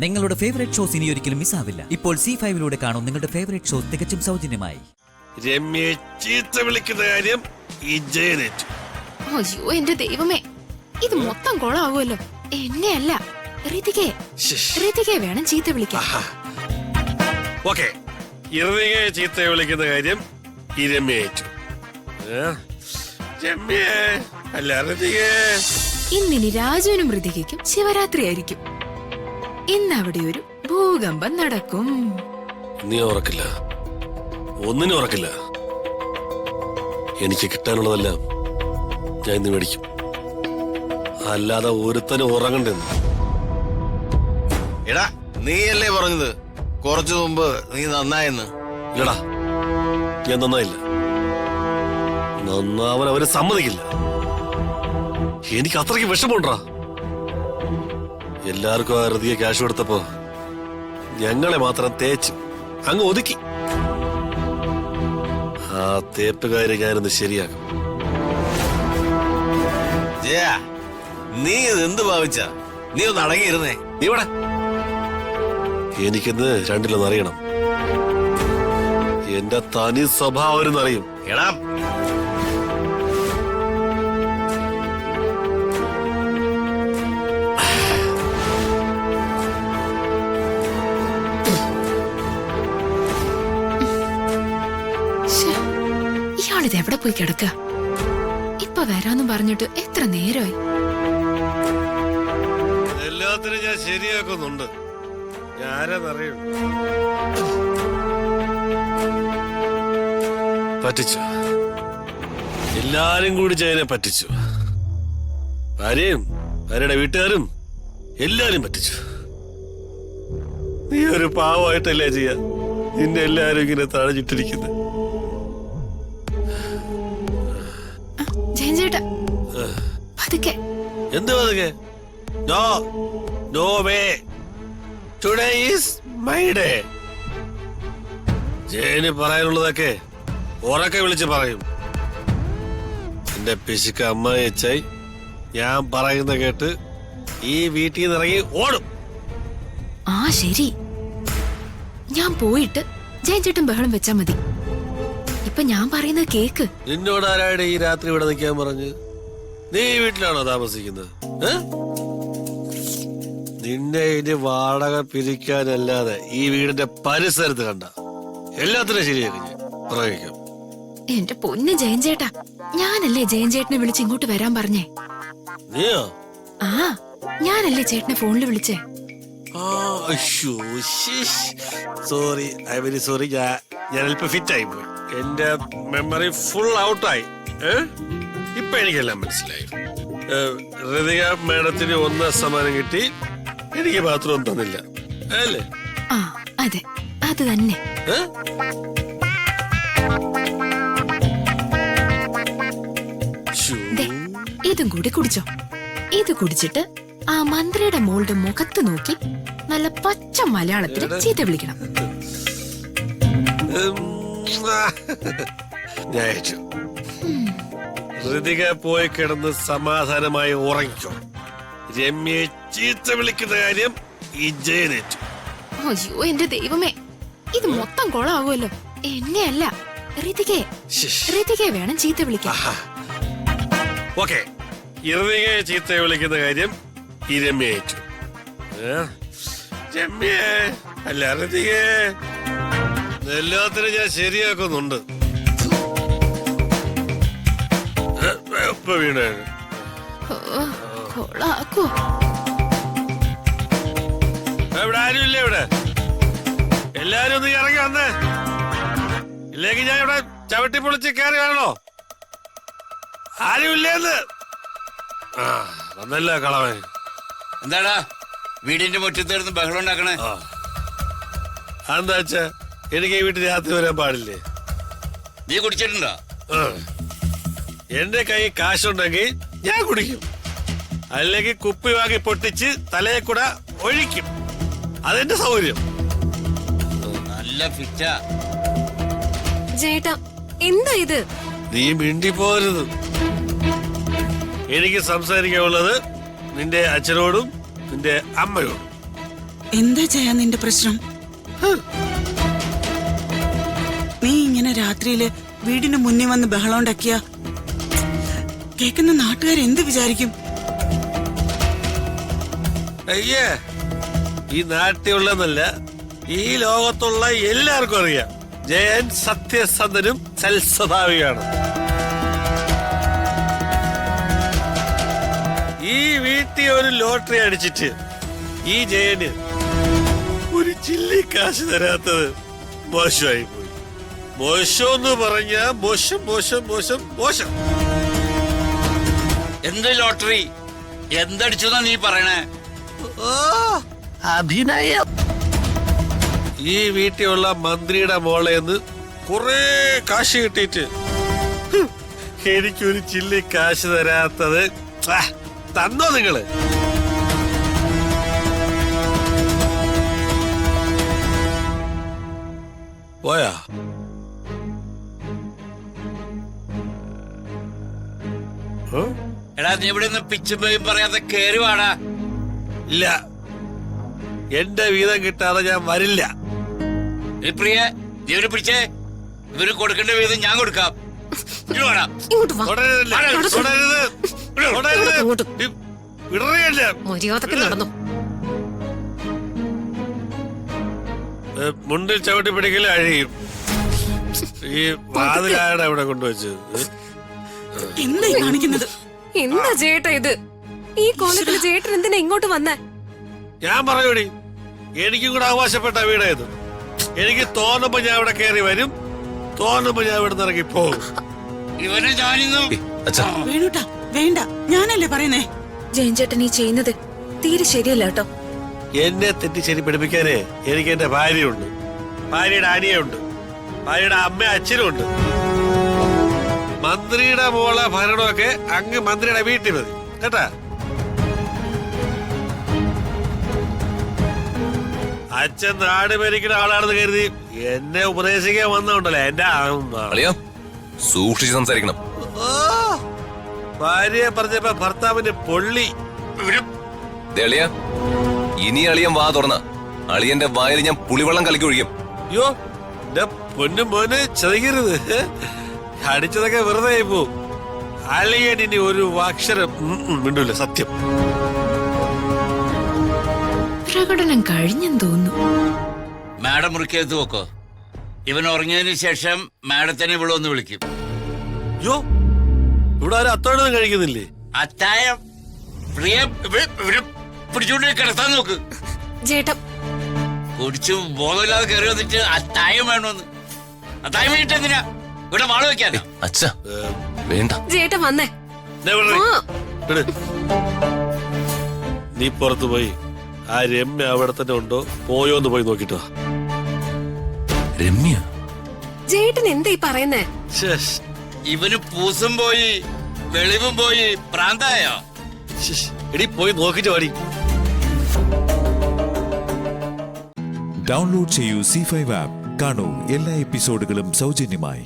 നിങ്ങളുടെ favourite shows ഇനി ഒരിക്കലും മിസ്സാവില്ല. ഇപ്പോൾ C5 കാണും നിങ്ങളുടെ ഫേവറേറ്റ് ഷോസ് തികച്ചും സൗജന്യമായി. രമ്യയെ ചീത്ത വിളിക്കുന്ന കാര്യം ഈ ജയനേറ്റ്. അയ്യോ എന്റെ ദൈവമേ, ഇത് മൊത്തം കൊളാവുമല്ലോ. എന്നെയല്ല, ഋതികയെ വേണം ചീത്ത വിളിക്കാൻ. ഓക്കെ, ഋതികയെ ചീത്ത വിളിക്കുന്ന കാര്യം ഈ രമ്യേറ്റു. രമ്യേ അല്ല ഋതികേ. ഇന്നിനി രാജുവിനും ഋതികയ്ക്കും ശിവരാത്രി ആയിരിക്കും. ഇന്ന് അവിടെ ഒരു ഭൂകമ്പം നടക്കും. നീ ഉറക്കില്ല, ഒന്നിനും ഉറക്കില്ല. എനിക്ക് കിട്ടാനുള്ളതെല്ലാം ഞാൻ ഇന്ന് മേടിക്കും. അല്ലാതെ ഒരുത്തനും ഉറങ്ങണ്ടെന്ന്. എടാ, നീയല്ലേ പറഞ്ഞത് കുറച്ചു മുമ്പ് നീ നന്നായെന്ന്? ഇല്ലടാ, ഞാൻ നന്നായില്ല. നന്നാവൻ അവര് സമ്മതിക്കില്ല. എനിക്ക് അത്രയ്ക്ക് വിഷമമുണ്ടാ. എല്ലാവർക്കും ആ ഋതിയെ ക്യാഷ് കൊടുത്തപ്പോ ഞങ്ങളെ മാത്രം തേച്ച് അങ്ങ് ഒതുക്കി. ആ തേപ്പുകാരെ ഞാനൊന്ന് ശരിയാക്കും. ജയ, നീ ഇത് എന്ത് ഭാവിച്ച? നീ ഒന്ന് അടങ്ങിയിരുന്നേ. നീ ഇവിടെ. എനിക്കിന്ന് രണ്ടിലൊന്ന് അറിയണം. എന്റെ തനി സ്വഭാവം അറിയും. എടാ, ഇയാളിത് എവിടെ പോയി കിടക്ക? ഇപ്പൊ വരാന്ന് പറഞ്ഞിട്ട് എത്ര നേരമായി? എല്ലാത്തിനും ഞാൻ ശരിയാക്കുന്നുണ്ട്. ഞാനെന്നറിയും. പറ്റിച്ചു. എല്ലാരും കൂടി ജയനെ പറ്റിച്ചു. ഭാര്യയും ഭാര്യയുടെ വീട്ടുകാരും എല്ലാരും പറ്റിച്ചു. നീ ഒരു പാവമായിട്ടല്ലേ ചെയ്യാ നിന്നെ എല്ലാരും ഇങ്ങനെ തഴഞ്ഞിട്ടിരിക്കുന്നത്. ജയൻചേട്ടാ, പതുക്കെ. എന്ത് പതുക്കെ? No, no way. Today is my day. ജയന് പറയാനുള്ളതൊക്കെ ഉറക്കെ വിളിച്ച് പറയും. എന്റെ പിശുക്ക അമ്മായി അച്ചായി ഞാൻ പറയുന്ന കേട്ട് ഈ വീട്ടിൽ നിന്ന് ഇറങ്ങി ഓടും. ആ ശരി, ഞാൻ പോയിട്ട് ജയൻചേട്ടൻ ബഹളം വെച്ചാ മതി. ഇപ്പൊ ഞാൻ പറയുന്നത് കേക്ക്. നിന്നോട് ആരായുടെ ഈ രാത്രി ഇവിടെ നിൽക്കാൻ പറഞ്ഞ്? നീ വീട്ടിലാണോ താമസിക്കുന്നത്? നിന്നെ ഇനി വാടക പിരിക്കാനല്ലാതെ ഈ വീടിന്റെ പരിസരത്ത് കണ്ട എല്ലാത്തിനും ശരിയാക്കി ഞാൻ പ്രയോഗിക്കാം. എന്റെ പൊന്ന് ജയൻചേട്ടാ, ഞാനല്ലേ ജയൻചേട്ടനെ വിളിച്ച് ഇങ്ങോട്ട് വരാൻ പറഞ്ഞേ? നീയോ? ആ, ഞാനല്ലേ ചേട്ടനെ ഫോണിൽ വിളിച്ചേ. Sorry, I very sorry. ഞാൻ അല്പം ഫിറ്റ് ആയി പോയി. എന്റെ മെമ്മറി ഫുൾ ഔട്ടായി. ഇപ്പൊ എനിക്കെല്ലാം മനസ്സിലായി. ഋതിക മേഡത്തിന് 1 സമ്മാനം കിട്ടി, എനിക്ക് ബാത്റൂം തന്നില്ല അല്ലേ? ആ അതെ, അത് തന്നെ. ഇതും കൂടി കുടിച്ചോ. ഇത് കുടിച്ചിട്ട് ആ മന്ത്രിയുടെ മോളുടെ മുഖത്ത് നോക്കി നല്ല പച്ച മലയാളത്തിൽ ചീത്ത വിളിക്കണം. ഋതിക പോയി കിടന്ന് സമാധാനമായി ഉറങ്ങിക്കോ. രമ്യയെ ചീത്ത വിളിക്കുന്ന കാര്യം ഈ ജയനേറ്റു. അയ്യോ എന്റെ ദൈവമേ, ഇത് മൊത്തം കൊളാവുമല്ലോ. എന്നെയല്ല, ഋതികയെ വേണം ചീത്ത വിളിക്കാൻ. ഓക്കെ, ഋതികയെ ചീത്ത വിളിക്കുന്ന കാര്യം ഈ രമ്യേറ്റു. രമ്യേ അല്ല ഋതികേ. എല്ലാത്തിനും ഞാൻ ശരിയാക്കുന്നുണ്ട്. വീണേ കൊളാക്കോ. ഇവിടെ ആരും ഇല്ല. ഇവിടെ എല്ലാരും ഒന്ന് ഇറങ്ങി വന്നേ, ഇല്ലെങ്കിൽ ഞാൻ ഇവിടെ ചവിട്ടി പൊളിച്ച് കയറി വേണോ? ആരുമില്ലേന്ന്. വന്നല്ല കളവൻ. എന്താടാ വീടിന്റെ മുറ്റത്തേർന്ന് ബഹളം ഉണ്ടാക്കണേ? അതെന്താ വെച്ചാ എനിക്ക് ഈ വീട്ടിൽ രാത്രി വരാൻ പാടില്ലേ? നീ കുടിച്ചിട്ടുണ്ടോ? എന്റെ കൈ കാശുണ്ടെങ്കിൽ ഞാൻ കുടിക്കും, അല്ലെങ്കിൽ കുപ്പി വാങ്ങി പൊട്ടിച്ച് തലയെ കൂടെ ഒഴിക്കും. അതെന്റെ സൗകര്യം. നല്ല ഫിറ്റാ. ചേട്ടാ, എന്താ ഇത്? നീ മിണ്ടി പോരുത്. എനിക്ക് സംസാരിക്കാനുള്ളത് നിന്റെ അച്ഛനോടും നിന്റെ അമ്മയോടും. എന്താ ചെയ്യാ നിന്റെ പ്രശ്നം? നീ ഇങ്ങനെ രാത്രിയില് വീടിന് മുന്നിൽ വന്ന് ബഹളം ഉണ്ടാക്കിയ കേൾക്കുന്ന നാട്ടുകാർ എന്ത് വിചാരിക്കും? അയ്യേ, ഈ നാട്ടിലുള്ളതല്ല, ഈ ലോകത്തുള്ള എല്ലാവർക്കും അറിയാം ജയൻ സത്യസന്ധനും സൽസ്വഭാവിയാണ്. ഈ വീട്ടിൽ ഒരു ലോട്ടറി അടിച്ചിട്ട് ഈ ജയന് ഒരു ചില്ലി കാശ് തരാത്തത് മോശമായി പോയി. മോശം എന്ന് പറഞ്ഞ മോശം മോശം മോശം മോശം. എന്ത് ലോട്ടറി? എന്തടിച്ചു നീ പറയണേ? അഭിനയം. ഈ വീട്ടിലുള്ള മന്ത്രിയുടെ മോളേന്ന് കുറെ കാശ് കിട്ടിയിട്ട് എനിക്കൊരു ചില്ലി കാശ് തരാത്തത് തന്നോ നിങ്ങള്? പോയാ? എടാ നീ ഇവിടെ നിന്ന് പിച്ചും പേയും പറയാതെ കേറി വാടാ. ഇല്ല, എന്റെ വീതം കിട്ടാതെ ഞാൻ വരില്ല. പ്രിയ നീ ഇവര് പിടിച്ചേ, ഇവര് കൊടുക്കേണ്ട വീതം ഞാൻ കൊടുക്കാം. ഇങ്ങോട്ട് വാടാ. ഇങ്ങോട്ട് വാ. തുടരരുത്, തുടരരുത്, തുടരരുത്. ഇങ്ങോട്ട്. വിടറിയല്ല. മര്യാദക്ക് നടന്നു. മുണ്ടിൽ ചവിട്ടി പിടിക്കൽ അഴിയും. ഈ വാതിലാടെ ഇവിടെ കൊണ്ടുവച്ചത്. എന്തായി കാണിക്കുന്നത്? എന്താ ചേട്ടാ ഇത്? ഈ കോലത്തില് ചേട്ടൻ എന്തിനാ ഇങ്ങോട്ട് വന്നേ? ഞാൻ പറയൂടി, എനിക്കും കൂടെ അവകാശപ്പെട്ട വീടായത്. എനിക്ക് തോന്നുമ്പോ ഞാൻ ഇവിടെ കയറി വരും, തോന്നുമ്പോ ഞാൻ ഇവിടെ നിന്ന് ഇറങ്ങി പോകും. ഇവനെ ഞാനിന്നും വേണുട്ടാ, വേണ്ട, ഞാനല്ലേ പറയുന്നേ. ജയൻ ചേട്ടൻ ഈ ചെയ്യുന്നത് തീരെ ശരിയല്ല കേട്ടോ. എന്നെ തെറ്റിച്ചേരി പഠിപ്പിക്കാനേ എനിക്ക് എന്റെ ഭാര്യയുണ്ട്, ഭാര്യയുടെ അനിയുണ്ട്, ഭാര്യയുടെ അമ്മ അച്ഛനും ഉണ്ട്. മന്ത്രിയുടെ മോളെ ഭരണമൊക്കെ അങ്ങ് മന്ത്രിയുടെ വീട്ടിൽ മതി കേട്ടാ. അച്ഛൻ നാട് ഭരിക്കുന്ന ആളാണെന്ന് കരുതി എന്നെ ഉപദേശിക്കാൻ വന്നോണ്ടല്ലോ എന്റെ സൂക്ഷിച്ച് സംസാരിക്കണം. ഭാര്യയെ പറഞ്ഞപ്പോ ഭർത്താവിന്റെ പൊള്ളി. അളിയ, ഇനി അളിയൻ വാ തുറന്ന അളിയന്റെ വായിൽ ഞാൻ പുളിവെള്ളം കലക്കി ഒഴിക്കും. അയ്യോ, എന്റെ പൊന്നും മോന് ചതിക്കരുത്. അടിച്ചതൊക്കെ വെറുതെ ആയി പോവും. അളിയൻ ഇനി ഒരു അക്ഷരം മിണ്ടൂല, സത്യം. പ്രകടനം കഴിഞ്ഞെന്ന് തോന്നുന്നു. മാഡം മുറിക്കകത്ത് നോക്കോ. ഇവൻ ഉറങ്ങിയതിന് ശേഷം മാഡത്തിനെ ഇവിടെ ഒന്ന് വിളിക്കും. അയ്യോ, ഇവിടെ ആരും അത്താഴം കഴിക്കുന്നില്ലേ? അത്തായം പ്രിയ പിടിച്ചോണ്ട് കിടത്താൻ നോക്ക്. ചേട്ടാ കുടിച്ചു ബോധമില്ലാതെ കയറി വന്നിട്ട് അത്തായം വേണമെന്ന്. അത്തായം വീട്ടിൽ എന്തിനാ? ഇവിടെ വാള് വെക്കാനോ? അച്ഛാ വേണ്ട. ചേട്ടൻ വന്നേ. നീ പുറത്തു പോയി ആ രമ്യ അവിടെ തന്നെ ഉണ്ടോ പോയോന്ന് പോയി നോക്കിട്ടോ. രമ്യ? ചേട്ടൻ എന്താ ഈ പറയുന്നേ? ഇവന് പൂസും പോയി വെളിവും പോയി പ്രാന്തായോ? എടി പോയി നോക്കിട്ട് പാടി. ഡൗൺലോഡ് ചെയ്യൂ C5 ആപ്പ്. കാണൂ എല്ലാ എപ്പിസോഡുകളും സൗജന്യമായി.